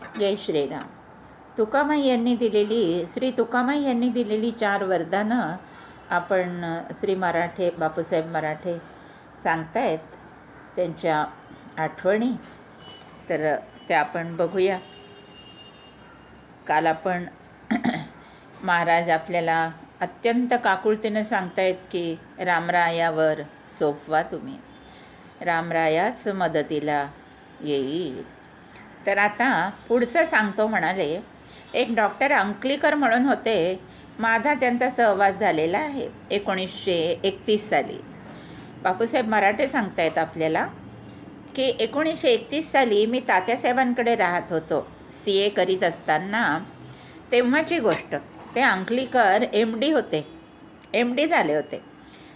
जय श्रीराम. श्री तुकामाई यांनी दिलेली 4 वरदानं आपण श्री बापूसाहेब मराठे सांगतायत त्यांच्या आठवणी. तर त्या आपण बघूया. काल आपण महाराज आपल्याला अत्यंत काकुळतेनं सांगतायत की रामरायावर सोपवा तुम्ही, रामरायाच मदतीला येईल. तर आता पुढचं सांगतो म्हणाले. एक डॉक्टर अंकलीकर म्हणून होते, माझा त्यांचा सहवास झालेला आहे 1931 साली. बापूसाहेब मराठे सांगतायत आपल्याला की 1931 साली मी तात्यासाहेबांकडे राहत होतो CA करीत असताना. तेव्हाची गोष्ट. ते अंकलीकर MD होते, MD झाले होते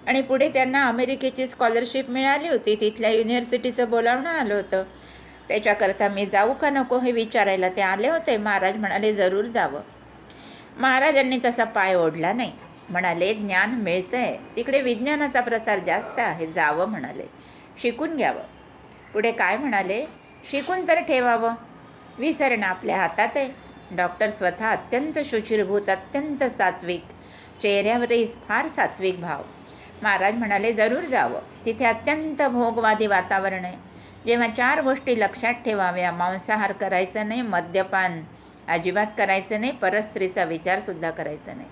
आणि पुढे त्यांना अमेरिकेची स्कॉलरशिप मिळाली होती. तिथल्या युनिव्हर्सिटीचं बोलावणं आलं होतं. त्याच्याकरता मी जाऊ का नको हे विचारायला ते आले होते. महाराज म्हणाले जरूर जावं. महाराजांनी तसा पाय ओढला नाही. म्हणाले ज्ञान मिळतं आहे, तिकडे विज्ञानाचा प्रसार जास्त आहे, जावं म्हणाले, शिकून घ्यावं. पुढे काय म्हणाले, शिकून तर ठेवावं, विसरणं आपल्या हातात आहे. डॉक्टर स्वतः अत्यंत शुचिरभूत, अत्यंत सात्विक, चेहऱ्यावरही फार सात्विक भाव. महाराज म्हणाले जरूर जावं, तिथे अत्यंत भोगवादी वातावरण आहे. जेव्हा 4 गोष्टी लक्षात ठेवाव्या, मांसाहार करायचं नाही, मद्यपान अजिबात करायचं नाही, परस्त्रीचा विचारसुद्धा करायचा नाही,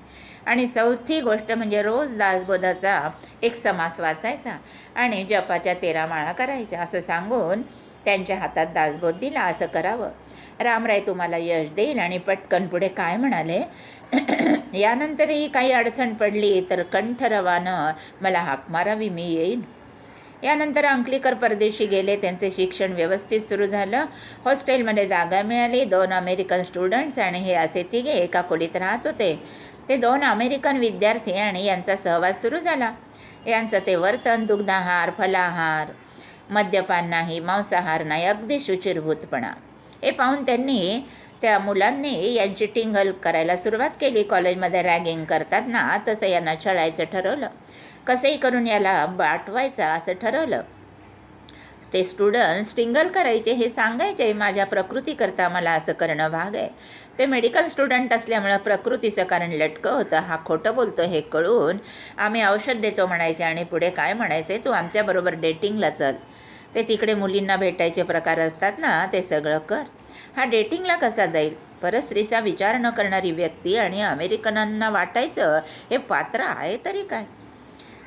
आणि 4थी गोष्ट म्हणजे रोज दासबोधाचा 1 समास वाचायचा आणि जपाच्या 13 माळा करायच्या. असं सांगून त्यांच्या हातात दासबोध दिला, असं करावं, रामराय तुम्हाला यश देईल. आणि पटकन पुढे काय म्हणाले, यानंतरही काही अडचण पडली तर कंठरवानं मला हाक मारावी, मी येईन. यानंतर अंकलीकर परदेशी गेले. त्यांचे शिक्षण व्यवस्थित सुरू झालं. हॉस्टेलमध्ये जागा मिळाली. 2 अमेरिकन स्टुडंट्स आणि हे असे तिघे एका खोलीत राहत होते. ते 2 अमेरिकन विद्यार्थी आणि यांचा सहवास सुरू झाला. यांचं ते वर्तन दुग्धाहार, फलाहार, मद्यपान नाही, मांसाहार नाही, अगदी शुचिरभूतपणा. हे पाहून त्यांनी त्या मुलांनी यांची टिंगल करायला सुरुवात केली. कॉलेजमध्ये रॅगिंग करतात ना, तसं यांना छळायचं ठरवलं. कसंही करून याला बाटवायचं असं ठरवलं. ते स्टुडंट्स टिंगल करायचे, हे सांगायचे माझ्या प्रकृतीकरता मला असं करणं भाग आहे. ते मेडिकल स्टुडंट असल्यामुळं प्रकृतीचं कारण लटकं होतं. हा खोटं बोलतो हे कळून आम्ही औषध देतो म्हणायचे. आणि पुढे काय म्हणायचे, तू आमच्याबरोबर डेटिंगला चल. ते तिकडे मुलींना भेटायचे प्रकार असतात ना, ते सगळं कर. हा डेटिंगला कसा जाईल? परस्त्रीचा विचार न करणारी व्यक्ती आणि अमेरिकनांना वाटायचं हे पात्र आहे तरी काय.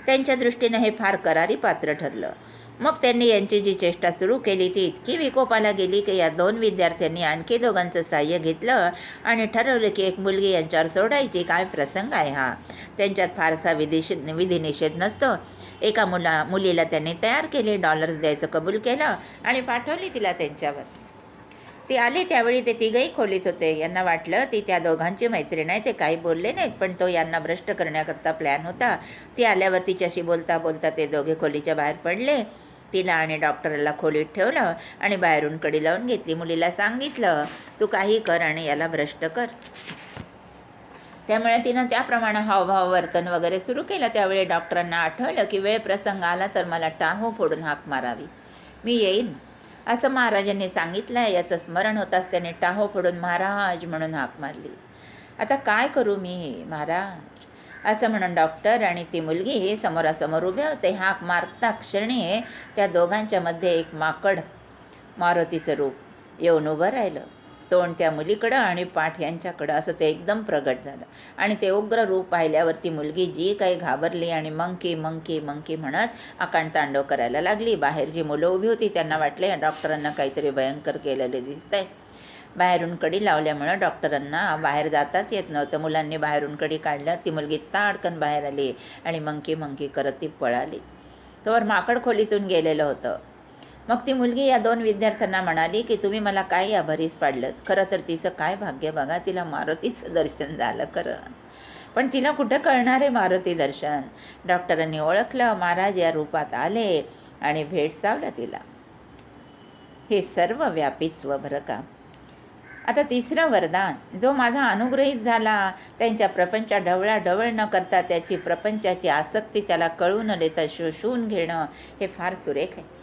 त्यांच्या दृष्टीनं हे फार करारी पात्र ठरलं. मग त्यांनी यांची जी चेष्टा सुरू केली ती इतकी विकोपाला गेली की या 2 विद्यार्थ्यांनी आणखी दोघांचं साह्य घेतलं आणि ठरवलं की एक मुलगी यांच्यावर सोडायची. काय प्रसंग आहे हा. त्यांच्यात फारसा विधिनिषेध नसतो. एका मुलीला त्यांनी तयार केले, $डॉलर्स द्यायचं कबूल केलं आणि पाठवली तिला त्यांच्यावर. ती आली त्यावेळी ते तिघही खोलीत होते. यांना वाटलं ती त्या दोघांची मैत्रीण आहे, ते काही बोलले नाहीत, पण तो यांना भ्रष्ट करण्याकरता प्लॅन होता. ती आल्यावर तिच्याशी बोलता बोलता ते दोघे खोलीच्या बाहेर पडले. तिला आणि डॉक्टरला खोलीत ठेवलं आणि बाहेरून कडी लावून घेतली. मुलीला सांगितलं तू काही कर आणि याला भ्रष्ट कर. त्यामुळे तिनं त्याप्रमाणे हावभाव वर्तन वगैरे सुरू केलं. त्यावेळी डॉक्टरांना आठवलं की वेळ प्रसंग आला तर मला टाहो फोडून हाक मारावी, मी येईन असं महाराजांनी सांगितलं. याचं स्मरण होताच त्याने टाहो फोडून महाराज म्हणून हाक मारली. आता काय करू मी महाराज असं म्हणून डॉक्टर आणि ती मुलगी समोरासमोर उभे होते. हाक मारता क्षणी त्या दोघांच्या मध्ये एक माकड मारुतीचं रूप येऊन उभं राहिलं. तोंड त्या मुलीकडं आणि पाठ यांच्याकडं असं ते एकदम प्रगट झालं. आणि ते उग्र रूप पाहिल्यावर ती मुलगी जी काही घाबरली आणि मंकी मंकी मंकी म्हणत आकांडतांडव करायला लागली. बाहेर जी मुलं उभी होती त्यांना वाटले डॉक्टरांना काहीतरी भयंकर केलेले दिसत आहे. बाहेरून कडी लावल्यामुळं डॉक्टरांना बाहेर जाताच येत नव्हतं. मुलांनी बाहेरून कडी काढल्यावर ती मुलगी ताडकन बाहेर आली आणि मंकी मंकी करत ती पळाली. तोवर माकड खोलीतून गेलेलं होतं. मग ती मुलगी या 2 विद्यार्थ्यांना म्हणाली की तुम्ही मला काय या भरीस पाडलं. खरं तर तिचं काय भाग्य बघा, तिला मारुतीचं दर्शन झालं खरं, पण तिला कुठं कळणार आहे मारुती दर्शन. डॉक्टरांनी ओळखलं, महाराज या रूपात आले आणि भेडसावलं तिला. हे सर्व व्यापित्व बरं का. आता 3रं वरदान, जो माझा अनुग्रहित झाला, त्यांच्या प्रपंचा ढवळाढवळ न करता त्याची प्रपंचाची आसक्ती त्याला कळू न देता शोषून घेणं, हे फार सुरेख आहे.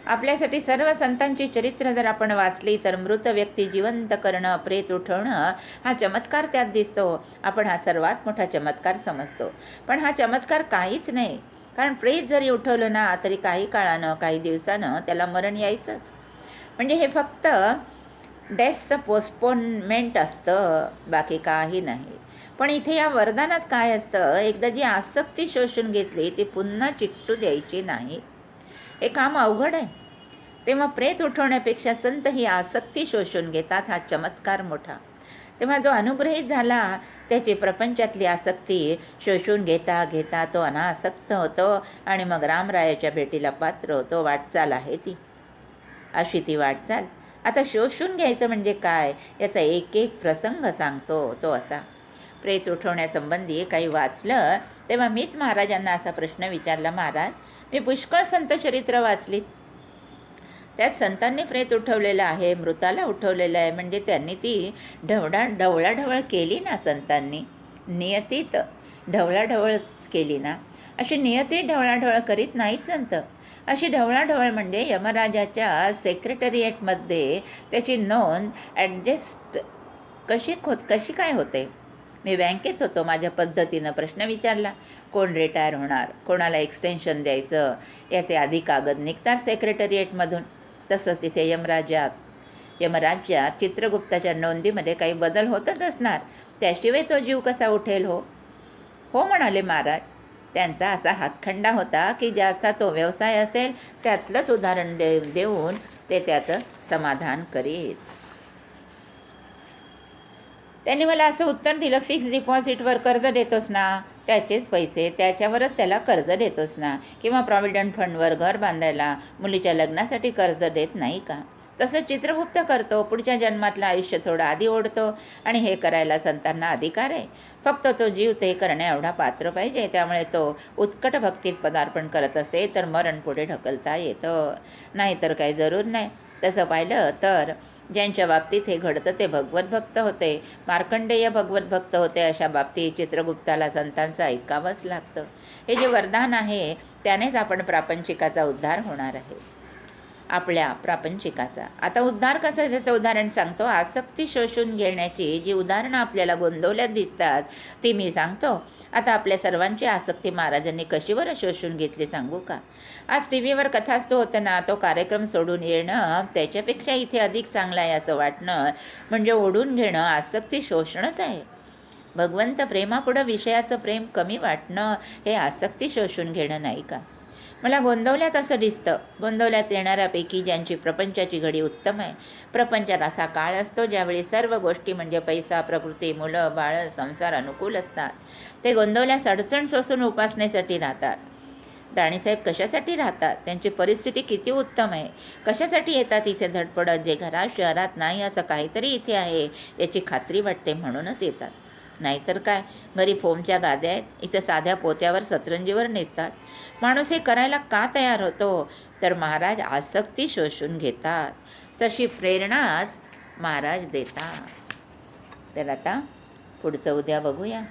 आपल्यासाठी सर्व संतांची चरित्र जर आपण वाचली तर मृत व्यक्ती जिवंत करणं, प्रेत उठवणं हा चमत्कार त्यात दिसतो. आपण हा सर्वात मोठा चमत्कार समजतो. पण हा चमत्कार काहीच नाही. कारण प्रेत जरी उठवलं ना तरी काही काळानं, काही दिवसानं त्याला मरण यायचंच. म्हणजे हे फक्त डेथचं पोस्टपोनमेंट असतं, बाकी काही नाही. पण इथे या वरदानात काय असतं, एकदा जी आसक्ती शोषून घेतली ती पुन्हा चिकटू द्यायची नाही. हे काम अवघड आहे. तेव्हा प्रेत उठवण्यापेक्षा संत ही आसक्ती शोषून घेतात, हा चमत्कार मोठा. तेव्हा जो अनुग्रहित झाला त्याची प्रपंचातली आसक्ती शोषून घेता घेता तो अनासक्त होतो आणि मग रामरायाच्या भेटीला पात्र होतो. वाटचाल आहे ती, अशी ती वाटचाल. आता शोषून घ्यायचं म्हणजे काय याचा एक एक प्रसंग सांगतो तो असा. प्रेत उठवण्यासंबंधी काही वाचलं तेव्हा मीच महाराजांना असा प्रश्न विचारला, महाराज मी पुष्कळ संत चरित्र वाचलीत, त्यात संतांनी प्रेत उठवलेलं आहे, मृताला उठवलेलं आहे, म्हणजे त्यांनी ती ढवळाढवळ केली ना, संतांनी नियतीत ढवळाढवळ केली ना. अशी नियतीत ढवळाढवळ करीत नाहीत संत. अशी ढवळाढवळ म्हणजे यमराजाच्या सेक्रेटरिएटमध्ये त्याची नोंद ॲडजस्ट कशी काय होते. मी बँकेत होतो, माझ्या पद्धतीनं प्रश्न विचारला, कोण रिटायर होणार, कोणाला एक्सटेन्शन द्यायचं, याचे आधी कागद निघतात सेक्रेटरिएटमधून. तसंच तिथे यमराज्यात चित्रगुप्ताच्या नोंदीमध्ये काही बदल होतच असणार, त्याशिवाय तो जीव कसा उठेल. हो म्हणाले महाराज. त्यांचा असा हातखंडा होता की ज्याचा तो व्यवसाय असेल त्यातलंच उदाहरण देऊन ते त्याचं समाधान करीत. त्यांनी मला असं उत्तर दिलं, फिक्स डिपॉझिटवर कर्ज देतोस ना, त्याचेच पैसे त्याच्यावरच त्याला कर्ज देतोस ना, किंवा प्रॉव्हिडंट फंडवर घर बांधायला, मुलीच्या लग्नासाठी कर्ज देत नाही का. तसं चित्रगुप्त करतो, पुढच्या जन्मातलं आयुष्य थोडं आधी ओढतो आणि हे करायला संतांना अधिकार आहे. फक्त तो जीव ते करण्या एवढा पात्र पाहिजे. त्यामुळे तो उत्कट भक्तीत पदार्पण करत असे तर मरण पुढे ढकलता येतं, नाहीतर काही जरूर नाही. तसं पाहिलं तर ज्यांच्या बाबतीत हे घडतं ते भगवत भक्त होते, मार्कंडेय भगवत भक्त होते. अशा बाबतीत चित्रगुप्ताला संतांचं ऐकावंच लागतं. हे जे वरदान आहे त्यानेच आपण प्रापंचिकाचा उद्धार होणार आहे, आपल्या प्रापंचिकाचा. आता उद्धार कसं, त्याचं उदाहरण सांगतो. आसक्ती शोषून घेण्याची जी उदाहरणं आपल्याला गोंदवल्यात दिसतात ती मी सांगतो. आता आपल्या सर्वांची आसक्ती महाराजांनी कशी बरं शोषून घेतली सांगू का. आज टी व्हीवर कथास्थं होतं ना, तो कार्यक्रम सोडून येणं त्याच्यापेक्षा इथे अधिक चांगलं आहे असं वाटणं म्हणजे ओढून घेणं, आसक्ती शोषणच आहे. भगवंत प्रेमापुढं विषयाचं प्रेम कमी वाटणं हे आसक्ती शोषून घेणं नाही का. मला गोंदवल्यात असं दिसतं, गोंदवल्यात येणाऱ्यापैकी ज्यांची प्रपंचाची घडी उत्तम आहे. प्रपंचात असा काळ असतो ज्यावेळी सर्व गोष्टी म्हणजे पैसा, प्रकृती, मुलं, बाळं, संसार अनुकूल असतात. ते गोंदवल्यास अडचण सोसून उपासनेसाठी राहतात. दाणीसाहेब कशासाठी राहतात, त्यांची परिस्थिती किती उत्तम आहे, कशासाठी येतात इथे धडपडत. जे घरात शहरात नाही असं काहीतरी इथे आहे याची खात्री वाटते म्हणूनच येतात. नाहीतर काय, घरी फोमच्या गाद्या आहेत, इथं साध्या पोत्यावर सतरंजीवर नेसतात. माणूस हे करायला का तयार होतो, तर महाराज आसक्ती शोषून घेतात, तशी प्रेरणाच महाराज देतात. तर आता पुढचं उद्या बघूया.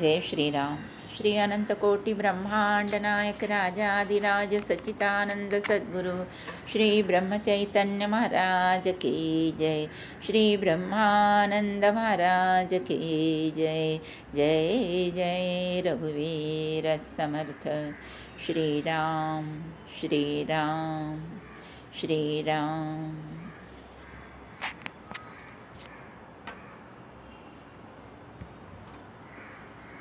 जय श्रीराम. श्री अनंत कोटी ब्रह्मांड नायक राजाधिराज सच्चिदानंद सद्गुरु श्री ब्रह्मचैतन्य महाराज की जय. श्री ब्रह्मानंद महाराज की जय. जय जय रघुवीर समर्थ. श्रीराम श्रीराम श्रीराम.